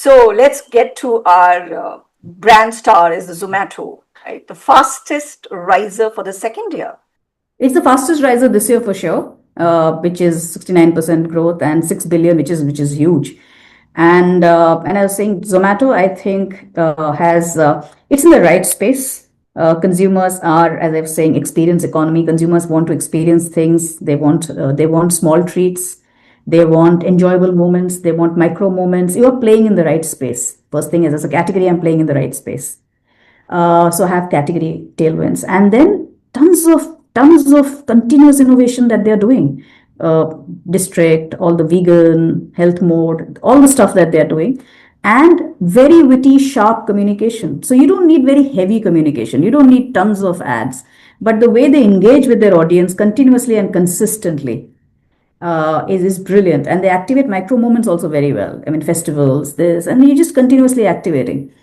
So let's get to our brand star is the Zomato, right? The fastest riser for the second year. It's the fastest riser this year for sure, which is 69% growth and 6 billion, which is huge. And I was saying Zomato, I think has it's in the right space. Consumers are, as I was saying, experience economy. Consumers want to experience things. They want small treats. They want enjoyable moments. They want micro moments. You are playing in the right space. First thing is, as a category, I'm playing in the right space. So have category tailwinds, and then tons of continuous innovation that they're doing. uh, District, all the vegan health mode, all the stuff that they're doing, and very witty sharp communication. So you don't need very heavy communication, you don't need tons of ads, but the way they engage with their audience continuously and consistently is brilliant. And they activate micro moments also very well. I mean, festivals, this, and you're just continuously activating.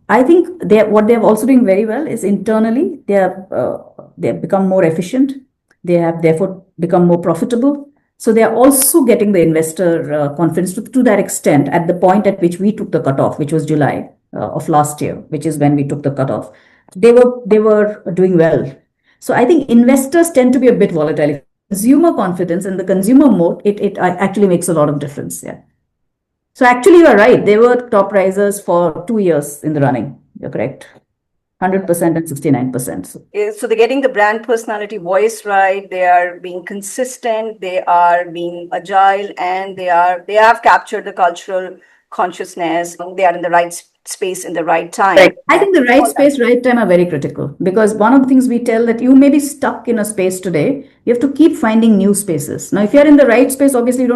I think what they're also doing very well is internally they have become more efficient. They have therefore become more profitable. So they are also getting the investor confidence to that extent. At the point at which we took the cutoff, which was July of last year, which is when we took the cutoff, they were doing well. So I think investors tend to be a bit volatile. Consumer confidence and the consumer mode, it actually makes a lot of difference. Yeah. So actually, you are right. They were top risers for 2 years in the running. You're correct. 100% and 69%. So they're getting the brand personality voice right. They are being consistent. They are being agile, and they have captured the cultural consciousness. They are in the right space in the right time. Right. I think the right space, right time are very critical, because one of the things we tell that you may be stuck in a space today, you have to keep finding new spaces. Now, if you're in the right space, obviously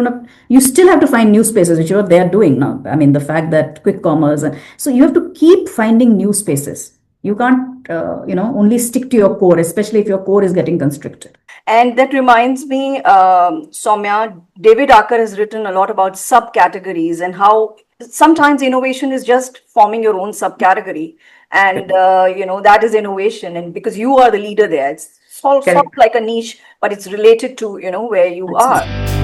you still have to find new spaces, which is what they're doing now. I mean, the fact that quick commerce, and so you have to keep finding new spaces. You can't, only stick to your core, especially if your core is getting constricted. And that reminds me, Soumya, David Acker has written a lot about subcategories and how sometimes innovation is just forming your own subcategory. And, that is innovation. And because you are the leader there, it's sort of like a niche, but it's related to, where you are.